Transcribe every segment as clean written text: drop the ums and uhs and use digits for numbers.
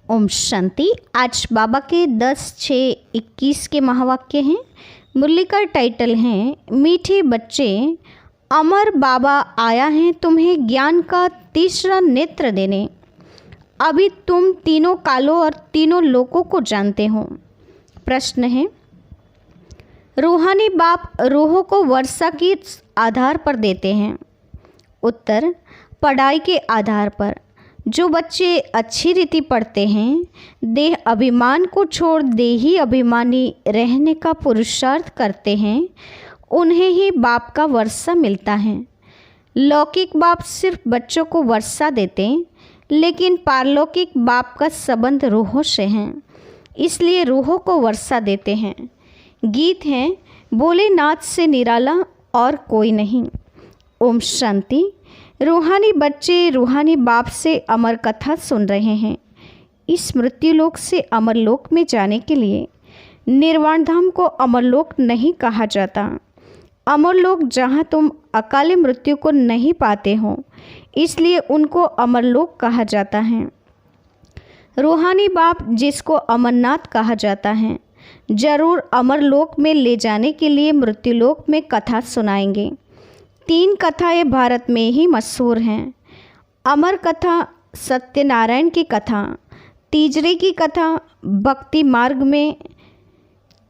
ओम शांति। आज बाबा के 10/6/21 के महावाक्य हैं। मुरली का टाइटल है मीठे बच्चे, अमर बाबा आया है तुम्हें ज्ञान का तीसरा नेत्र देने। अभी तुम तीनों कालों और तीनों लोकों को जानते हो। प्रश्न है, रूहानी बाप रूहों को वर्षा के आधार पर देते हैं। उत्तर, पढ़ाई के आधार पर। जो बच्चे अच्छी रीति पढ़ते हैं, देह अभिमान को छोड़ देही अभिमानी रहने का पुरुषार्थ करते हैं, उन्हें ही बाप का वर्षा मिलता है। लौकिक बाप सिर्फ बच्चों को वर्षा देते, लेकिन पारलौकिक बाप का संबंध रूहों से है, इसलिए रूहों को वर्षा देते हैं। गीत है, बोले नाथ से निराला और कोई नहीं। ओम शांति। रूहानी बच्चे रूहानी बाप से अमर कथा सुन रहे हैं। इस मृत्युलोक से अमरलोक में जाने के लिए निर्वाण धाम को अमरलोक नहीं कहा जाता। अमरलोक जहाँ तुम अकाले मृत्यु को नहीं पाते हो, इसलिए उनको अमरलोक कहा जाता है। रूहानी बाप, जिसको अमरनाथ कहा जाता है, जरूर अमरलोक में ले जाने के लिए मृत्युलोक में कथा सुनाएंगे। 3 कथाएं भारत में ही मशहूर हैं। अमर कथा, सत्यनारायण की कथा, तीजरे की कथा। भक्ति मार्ग में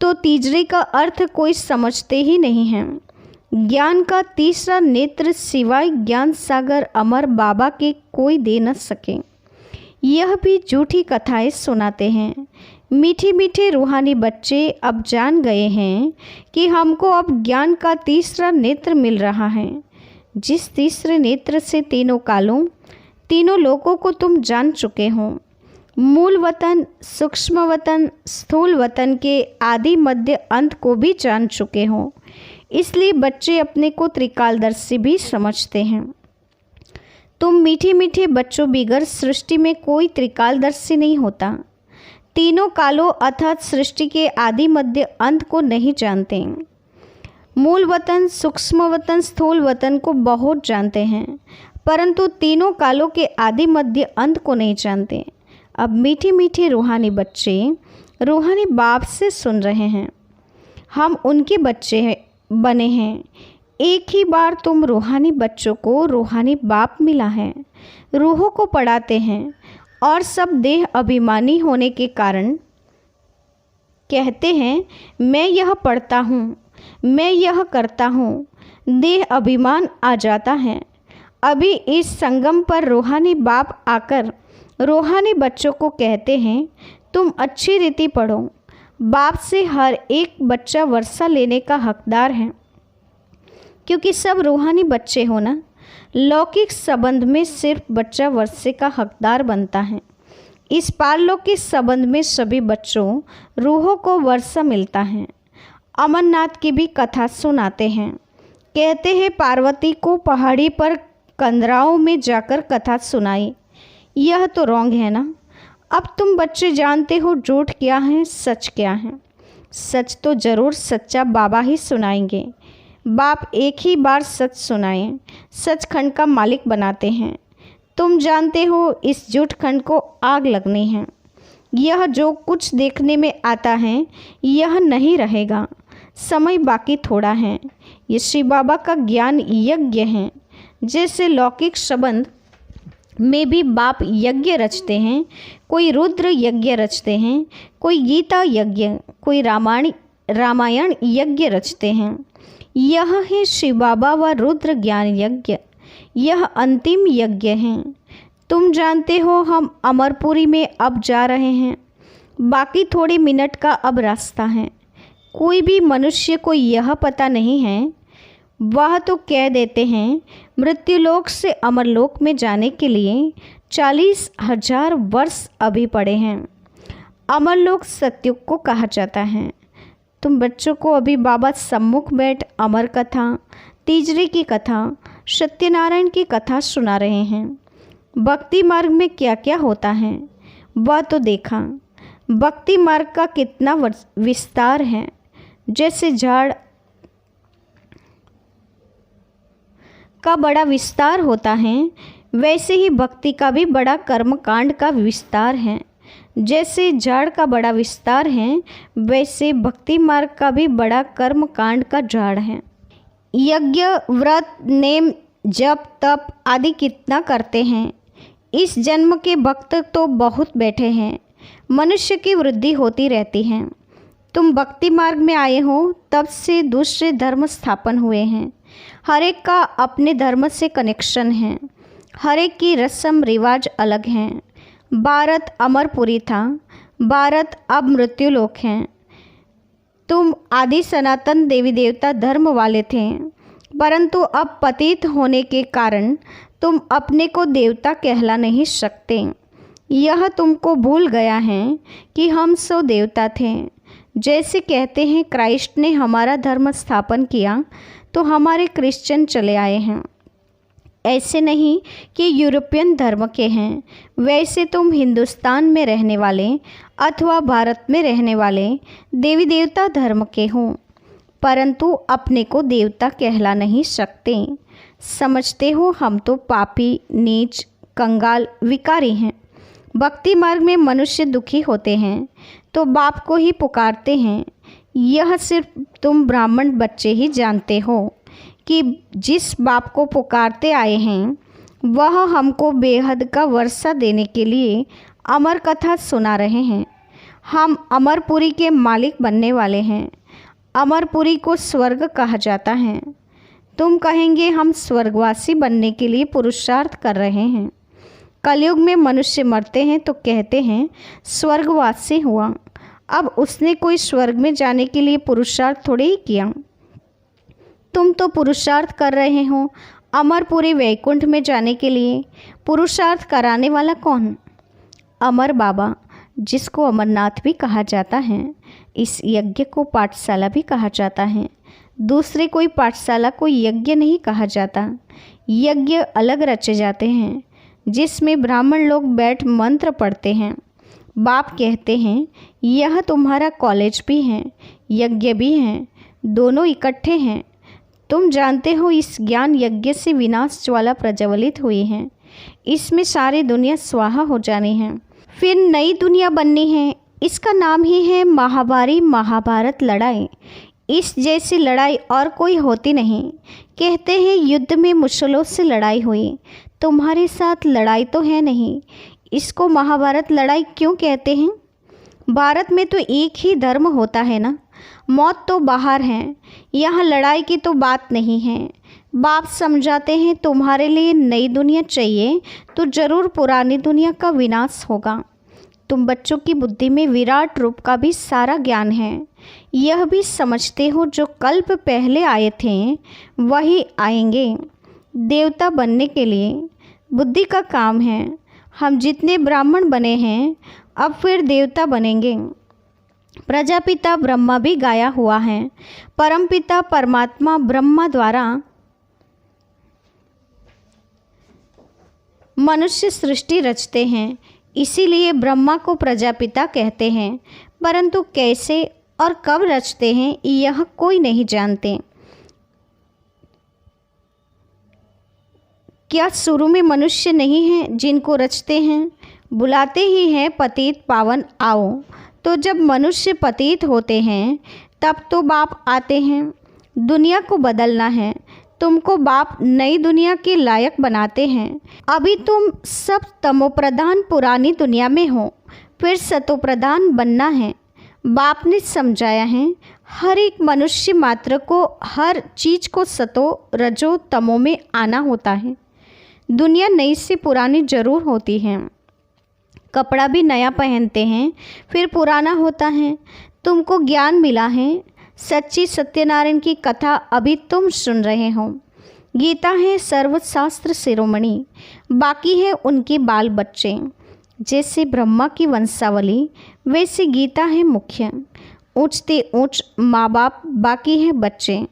तो तीजरे का अर्थ कोई समझते ही नहीं है। ज्ञान का तीसरा नेत्र सिवाय ज्ञान सागर अमर बाबा के कोई दे न सके। यह भी झूठी कथाएं सुनाते हैं। मीठे मीठे रूहानी बच्चे अब जान गए हैं कि हमको अब ज्ञान का तीसरा नेत्र मिल रहा है। जिस तीसरे नेत्र से तीनों कालों तीनों लोकों को तुम जान चुके हो। मूल वतन, सूक्ष्म वतन, स्थूल वतन के आदि मध्य अंत को भी जान चुके हो, इसलिए बच्चे अपने को त्रिकालदर्शी भी समझते हैं। तुम मीठे मीठे बच्चों, बिगर सृष्टि में कोई त्रिकालदर्शी नहीं होता। तीनों कालों अर्थात सृष्टि के आदि मध्य अंत को नहीं जानते। मूल वतन, सूक्ष्म वतन, स्थूल वतन को बहुत जानते हैं, परंतु तीनों कालों के आदि मध्य अंत को नहीं जानते। अब मीठे मीठे रूहानी बच्चे रूहानी बाप से सुन रहे हैं। हम उनके बच्चे बने हैं। एक ही बार तुम रूहानी बच्चों को रूहानी बाप मिला है। रूहों को पढ़ाते हैं और सब देह अभिमानी होने के कारण कहते हैं, मैं यह पढ़ता हूँ, मैं यह करता हूँ। देह अभिमान आ जाता है। अभी इस संगम पर रूहानी बाप आकर रूहानी बच्चों को कहते हैं, तुम अच्छी रीति पढ़ो। बाप से हर एक बच्चा वर्षा लेने का हकदार है, क्योंकि सब रूहानी बच्चे हो ना। लौकिक संबंध में सिर्फ बच्चा वर्षे का हकदार बनता है। इस पारलौकिक संबंध में सभी बच्चों रूहों को वर्षा मिलता है। अमरनाथ की भी कथा सुनाते हैं। कहते हैं, पार्वती को पहाड़ी पर कंदराओं में जाकर कथा सुनाई। यह तो रॉन्ग है ना। अब तुम बच्चे जानते हो झूठ क्या है, सच क्या है। सच तो जरूर सच्चा बाबा ही सुनाएंगे। बाप एक ही बार सच सुनाएं, सचखंड का मालिक बनाते हैं। तुम जानते हो इस झूठ खंड को आग लगनी है। यह जो कुछ देखने में आता है, यह नहीं रहेगा। समय बाकी थोड़ा है। ये शिव बाबा का ज्ञान यज्ञ है। जैसे लौकिक संबंध में भी बाप यज्ञ रचते हैं, कोई रुद्र यज्ञ रचते हैं, कोई गीता यज्ञ, कोई रामायण यज्ञ रचते हैं। यह है शिव बाबा व रुद्र ज्ञान यज्ञ। यह अंतिम यज्ञ है। तुम जानते हो हम अमरपुरी में अब जा रहे हैं। बाकी थोड़ी मिनट का अब रास्ता है। कोई भी मनुष्य को यह पता नहीं है। वह तो कह देते हैं, मृत्युलोक से अमरलोक में जाने के लिए 40,000 वर्ष अभी पड़े हैं। अमरलोक सत्युग को कहा जाता है। तुम बच्चों को अभी बाबा सम्मुख बैठ अमर कथा, तीजरे की कथा, सत्यनारायण की कथा सुना रहे हैं। भक्ति मार्ग में क्या क्या होता है वह तो देखा। भक्ति मार्ग का कितना विस्तार है। जैसे झाड़ का बड़ा विस्तार होता है, वैसे ही भक्ति का भी बड़ा कर्मकांड का विस्तार है। जैसे झाड़ का बड़ा विस्तार है, वैसे भक्ति मार्ग का भी बड़ा कर्म कांड का झाड़ है। यज्ञ, व्रत, नेम, जप, तप आदि कितना करते हैं। इस जन्म के भक्त तो बहुत बैठे हैं। मनुष्य की वृद्धि होती रहती है। तुम भक्ति मार्ग में आए हो, तब से दूसरे धर्म स्थापन हुए हैं। हर एक का अपने धर्म से कनेक्शन है। हर एक की रस्म रिवाज अलग हैं। भारत अमरपुरी था, भारत अब मृत्युलोक है। तुम आदि सनातन देवी देवता धर्म वाले थे, परंतु अब पतित होने के कारण तुम अपने को देवता कहला नहीं सकते। यह तुमको भूल गया है कि हम सो देवता थे। जैसे कहते हैं क्राइस्ट ने हमारा धर्म स्थापन किया तो हमारे क्रिश्चियन चले आए हैं, ऐसे नहीं कि यूरोपियन धर्म के हैं। वैसे तुम हिंदुस्तान में रहने वाले अथवा भारत में रहने वाले देवी देवता धर्म के हो, परंतु अपने को देवता कहला नहीं सकते। समझते हो हम तो पापी, नीच, कंगाल, विकारी हैं। भक्ति मार्ग में मनुष्य दुखी होते हैं तो बाप को ही पुकारते हैं। यह सिर्फ तुम ब्राह्मण बच्चे ही जानते हो कि जिस बाप को पुकारते आए हैं वह हमको बेहद का वर्षा देने के लिए अमर कथा सुना रहे हैं। हम अमरपुरी के मालिक बनने वाले हैं। अमरपुरी को स्वर्ग कहा जाता है। तुम कहेंगे हम स्वर्गवासी बनने के लिए पुरुषार्थ कर रहे हैं। कलयुग में मनुष्य मरते हैं तो कहते हैं स्वर्गवासी हुआ। अब उसने कोई स्वर्ग में जाने के लिए पुरुषार्थ थोड़े ही किया। तुम तो पुरुषार्थ कर रहे हो अमरपुरी वैकुंठ में जाने के लिए। पुरुषार्थ कराने वाला कौन? अमर बाबा, जिसको अमरनाथ भी कहा जाता है। इस यज्ञ को पाठशाला भी कहा जाता है। दूसरे कोई पाठशाला को यज्ञ नहीं कहा जाता। यज्ञ अलग रचे जाते हैं जिसमें ब्राह्मण लोग बैठ मंत्र पढ़ते हैं। बाप कहते हैं यह तुम्हारा कॉलेज भी है, यज्ञ भी है, दोनों इकट्ठे हैं। तुम जानते हो इस ज्ञान यज्ञ से विनाश ज्वाला प्रज्वलित हुई है। इसमें सारी दुनिया स्वाहा हो जानी है, फिर नई दुनिया बननी है। इसका नाम ही है महाभारी महाभारत लड़ाई। इस जैसी लड़ाई और कोई होती नहीं। कहते हैं युद्ध में मुसलों से लड़ाई हुई, तुम्हारे साथ लड़ाई तो है नहीं। इसको महाभारत लड़ाई क्यों कहते हैं? भारत में तो एक ही धर्म होता है ना। मौत तो बाहर है, यहाँ लड़ाई की तो बात नहीं है। बाप समझाते हैं तुम्हारे लिए नई दुनिया चाहिए तो ज़रूर पुरानी दुनिया का विनाश होगा। तुम बच्चों की बुद्धि में विराट रूप का भी सारा ज्ञान है। यह भी समझते हो जो कल्प पहले आए थे वही आएंगे देवता बनने के लिए। बुद्धि का काम है। हम जितने ब्राह्मण बने हैं अब फिर देवता बनेंगे। प्रजापिता ब्रह्मा भी गाया हुआ है। परमपिता परमात्मा ब्रह्मा द्वारा मनुष्य सृष्टि रचते हैं, इसीलिए ब्रह्मा को प्रजापिता कहते हैं। परंतु कैसे और कब रचते हैं यह कोई नहीं जानते। क्या शुरू में मनुष्य नहीं हैं जिनको रचते हैं? बुलाते ही हैं पतित पावन आओ। तो जब मनुष्य पतित होते हैं तब तो बाप आते हैं। दुनिया को बदलना है। तुमको बाप नई दुनिया के लायक बनाते हैं। अभी तुम सब तमोप्रधान पुरानी दुनिया में हो, फिर सतोप्रधान बनना है। बाप ने समझाया है हर एक मनुष्य मात्र को हर चीज़ को सतो रजो तमो में आना होता है। दुनिया नई से पुरानी जरूर होती है। कपड़ा भी नया पहनते हैं फिर पुराना होता है। तुमको ज्ञान मिला है। सच्ची सत्यनारायण की कथा अभी तुम सुन रहे हो। गीता है सर्वशास्त्र शिरोमणि, बाकी है उनके बाल बच्चे। जैसे ब्रह्मा की वंशावली वैसे गीता है मुख्य। ऊंचते ऊंच माँ बाप, बाकी है बच्चे।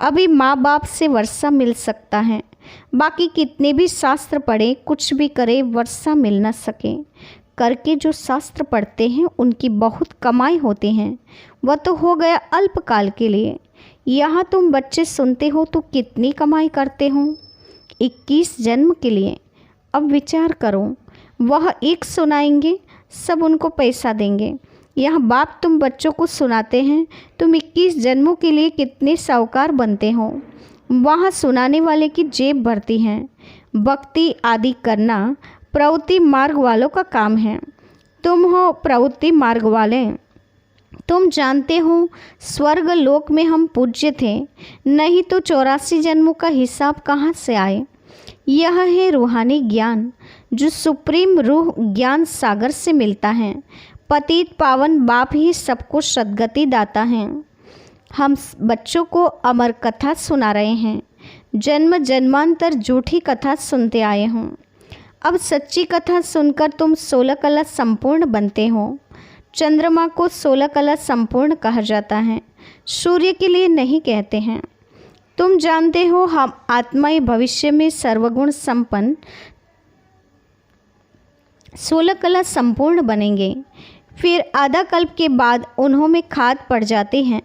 अभी माँ बाप से वर्षा मिल सकता है, बाकी कितने भी शास्त्र पढ़े कुछ भी करे वर्षा मिल न सके। करके जो शास्त्र पढ़ते हैं उनकी बहुत कमाई होती है, वह तो हो गया अल्पकाल के लिए। यहाँ तुम बच्चे सुनते हो तो कितनी कमाई करते हो? 21 जन्म के लिए। अब विचार करो, वह एक सुनाएंगे सब उनको पैसा देंगे। यह बाप तुम बच्चों को सुनाते हैं तुम 21 जन्मों के लिए कितने साहूकार बनते हो। वहाँ सुनाने वाले की जेब भरती हैं। भक्ति आदि करना प्रवृत्ति मार्ग वालों का काम है। तुम हो प्रवृत्ति मार्ग वाले। तुम जानते हो स्वर्ग लोक में हम पूज्य थे, नहीं तो 84 जन्मों का हिसाब कहाँ से आए। यह है रूहानी ज्ञान जो सुप्रीम रूह ज्ञान सागर से मिलता है। पतित पावन बाप ही सबको सद्गति दाता है। हम बच्चों को अमर कथा सुना रहे हैं। जन्म जन्मांतर झूठी कथा सुनते आए हों। अब सच्ची कथा सुनकर तुम 16 कला संपूर्ण बनते हो। चंद्रमा को 16 कला संपूर्ण कहा जाता है, सूर्य के लिए नहीं कहते हैं। तुम जानते हो हम आत्माएं भविष्य में सर्वगुण संपन्न 16 कला संपूर्ण बनेंगे। फिर आधा कल्प के बाद उन्हों में खाद पड़ जाती हैं।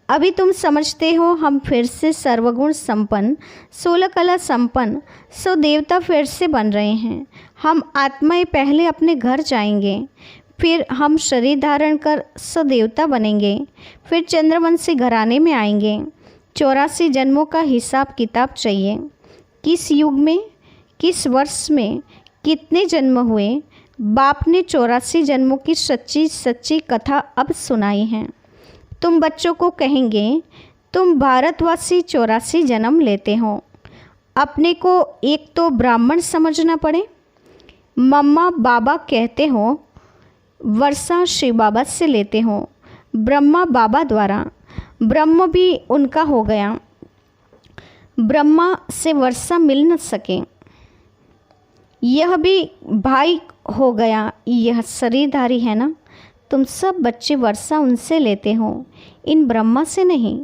अभी तुम समझते हो हम फिर से सर्वगुण संपन्न 16 कला संपन्न 100 देवता फिर से बन रहे हैं। हम आत्माएं पहले अपने घर जाएंगे, फिर हम शरीर धारण कर 100 देवता बनेंगे, फिर चंद्रवंशी घराने में आएंगे। 84 जन्मों का हिसाब किताब चाहिए। किस युग में, किस वर्ष में कितने जन्म हुए। बाप ने 84 जन्मों की सच्ची सच्ची कथा अब सुनाई है। तुम बच्चों को कहेंगे तुम भारतवासी 84 जन्म लेते हो। अपने को एक तो ब्राह्मण समझना पड़े। मम्मा बाबा कहते हो, वर्षा शिव बाबा से लेते हो, ब्रह्मा बाबा द्वारा। ब्रह्म भी उनका हो गया, ब्रह्मा से वर्षा मिल न सके। यह भी भाई हो गया, यह शरीरधारी है ना। तुम सब बच्चे वर्षा उनसे लेते हो, इन ब्रह्मा से नहीं।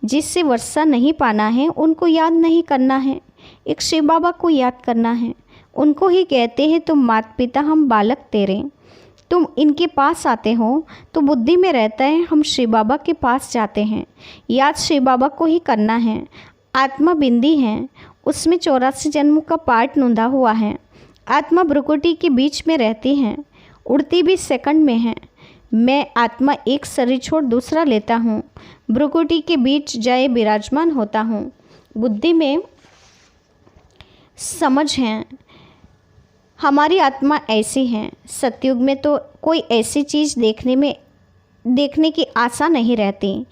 जिससे वर्षा नहीं पाना है उनको याद नहीं करना है, एक शिव बाबा को याद करना है। उनको ही कहते हैं तुम माता पिता हम बालक तेरे। तुम इनके पास आते हो तो बुद्धि में रहता है हम शिव बाबा के पास जाते हैं। याद शिव बाबा को ही करना है। आत्मा बिंदी है, उसमें 84 जन्मों का पार्ट नूंदा हुआ है। आत्मा भ्रुकुटी के बीच में रहती है, उड़ती भी सेकंड में है। मैं आत्मा एक शरीर छोड़ दूसरा लेता हूँ, भ्रुकुटी के बीच जाए विराजमान होता हूँ। बुद्धि में समझ है हमारी आत्मा ऐसी है। सतयुग में तो कोई ऐसी चीज़ देखने की आशा नहीं रहती।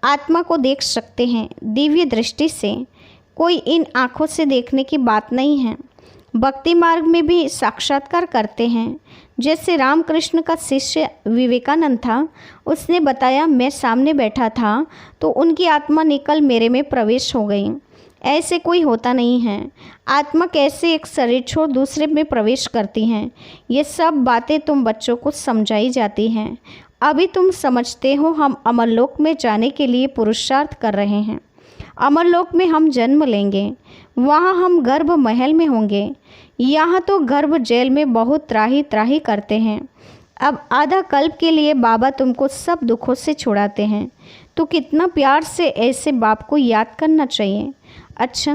आत्मा को देख सकते हैं दिव्य दृष्टि से, कोई इन आँखों से देखने की बात नहीं है। भक्ति मार्ग में भी साक्षात्कार करते हैं। जैसे रामकृष्ण का शिष्य विवेकानंद था, उसने बताया मैं सामने बैठा था तो उनकी आत्मा निकल मेरे में प्रवेश हो गई। ऐसे कोई होता नहीं है। आत्मा कैसे एक शरीर छोड़ दूसरे में प्रवेश करती हैं, ये सब बातें तुम बच्चों को समझाई जाती हैं। अभी तुम समझते हो हम अमरलोक में जाने के लिए पुरुषार्थ कर रहे हैं। अमरलोक में हम जन्म लेंगे, वहाँ हम गर्भ महल में होंगे। यहाँ तो गर्भ जेल में बहुत त्राही त्राही करते हैं। अब आधा कल्प के लिए बाबा तुमको सब दुखों से छुड़ाते हैं, तो कितना प्यार से ऐसे बाप को याद करना चाहिए। अच्छा,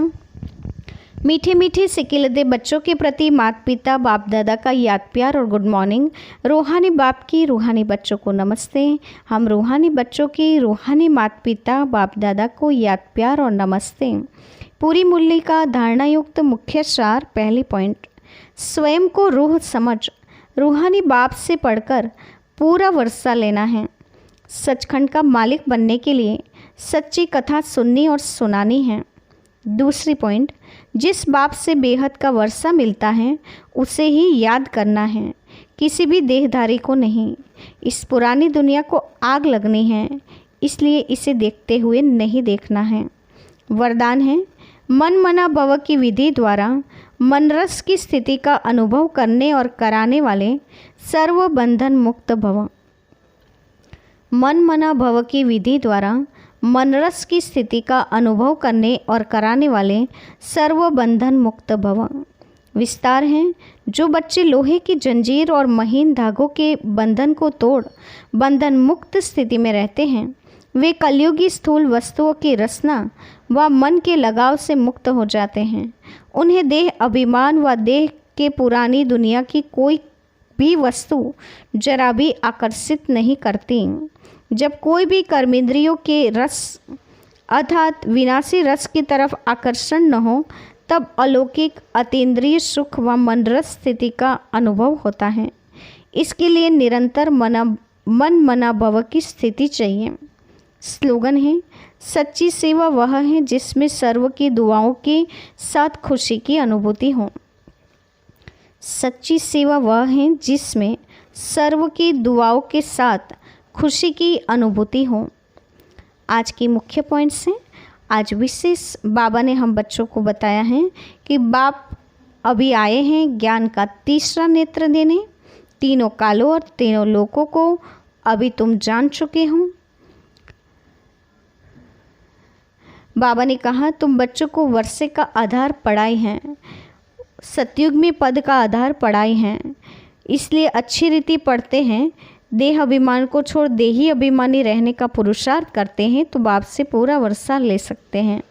मीठे मीठे सिकिलदे बच्चों के प्रति माता पिता बाप दादा का याद प्यार और गुड मॉर्निंग। रूहानी बाप की रूहानी बच्चों को नमस्ते। हम रूहानी बच्चों की रूहानी माता पिता बाप दादा को याद प्यार और नमस्ते। पूरी मुरली का धारणा युक्त मुख्य सार। पहली पॉइंट, स्वयं को रूह समझ रूहानी बाप से पढ़कर पूरा वर्षा लेना है। सचखंड का मालिक बनने के लिए सच्ची कथा सुननी और सुनानी है। दूसरी पॉइंट, जिस बाप से बेहद का वर्षा मिलता है उसे ही याद करना है, किसी भी देहधारी को नहीं। इस पुरानी दुनिया को आग लगनी है, इसलिए इसे देखते हुए नहीं देखना है। वरदान है, मन मना भव की विधि द्वारा मनरस की स्थिति का अनुभव करने और कराने वाले सर्व बंधन मुक्त भव। मन मना भव की विधि द्वारा मनरस की स्थिति का अनुभव करने और कराने वाले सर्व बंधन मुक्त भव। विस्तार है, जो बच्चे लोहे की जंजीर और महीन धागों के बंधन को तोड़ बंधन मुक्त स्थिति में रहते हैं, वे कलयुगी स्थूल वस्तुओं की रचना व मन के लगाव से मुक्त हो जाते हैं। उन्हें देह अभिमान व देह के पुरानी दुनिया की कोई भी वस्तु जरा भी आकर्षित नहीं करती। जब कोई भी कर्मेंद्रियों के रस अर्थात विनाशी रस की तरफ आकर्षण न हो, तब अलौकिक अतीन्द्रिय सुख व मनरस स्थिति का अनुभव होता है। इसके लिए निरंतर मन मना भव की स्थिति चाहिए। स्लोगन है, सच्ची सेवा वह है जिसमें सर्व की दुआओं के साथ खुशी की अनुभूति हो। सच्ची सेवा वह है जिसमें सर्व की दुआओं के साथ खुशी की अनुभूति हो। आज की मुख्य पॉइंट्स हैं। आज विशेष बाबा ने हम बच्चों को बताया है कि बाप अभी आए हैं ज्ञान का तीसरा नेत्र देने। तीनों कालों और तीनों लोकों को अभी तुम जान चुके हो। बाबा ने कहा तुम बच्चों को वर्षे का आधार पढ़ाई है, सतयुग में पद का आधार पढ़ाई है, इसलिए अच्छी रीति पढ़ते हैं। देह अभिमान को छोड़ देही अभिमानी रहने का पुरुषार्थ करते हैं तो बाप से पूरा वर्षा ले सकते हैं।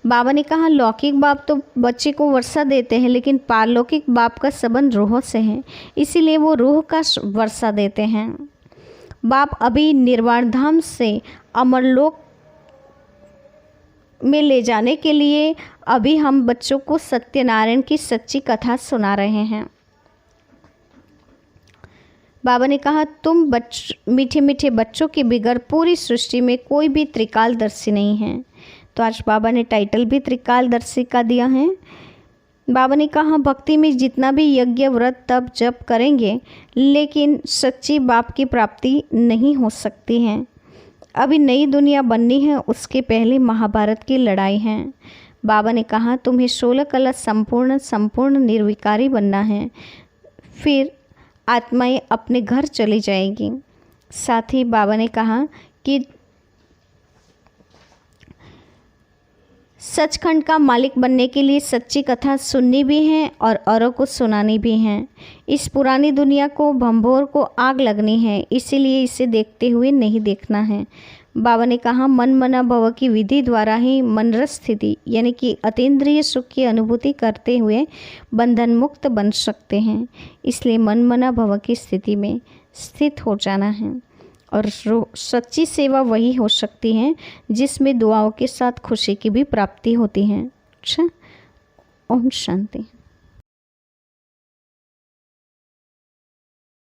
बाबा ने कहा लौकिक बाप तो बच्चे को वर्षा देते हैं, लेकिन पारलौकिक बाप का संबंध रूह से है, इसीलिए वो रूह का वर्षा देते हैं। बाप अभी निर्वाण धाम से अमरलोक में ले जाने के लिए अभी हम बच्चों को सत्यनारायण की सच्ची कथा सुना रहे हैं। बाबा ने कहा तुम मीठे मीठे बच्चों के बिगड़ पूरी सृष्टि में कोई भी त्रिकालदर्शी नहीं है। तो आज बाबा ने टाइटल भी त्रिकालदर्शी का दिया है। बाबा ने कहा भक्ति में जितना भी यज्ञ व्रत तप जप करेंगे, लेकिन सच्ची बाप की प्राप्ति नहीं हो सकती है। अभी नई दुनिया बननी है, उसके पहले महाभारत की लड़ाई है। बाबा ने कहा तुम्हें 16 कला संपूर्ण निर्विकारी बनना है, फिर आत्माएं अपने घर चली जाएगी। साथ ही बाबा ने कहा कि सचखंड का मालिक बनने के लिए सच्ची कथा सुननी भी है और औरों को सुनानी भी है। इस पुरानी दुनिया को भंभोर को आग लगनी है, इसीलिए इसे देखते हुए नहीं देखना है। बाबा ने कहा मन मना भव की विधि द्वारा ही मनरस स्थिति यानी कि अतीन्द्रिय सुख की अनुभूति करते हुए बंधन मुक्त बन सकते हैं। इसलिए मन मना भव की स्थिति में स्थित हो जाना है और सच्ची सेवा वही हो सकती है जिसमें दुआओं के साथ खुशी की भी प्राप्ति होती है। अच्छा, ओम शांति।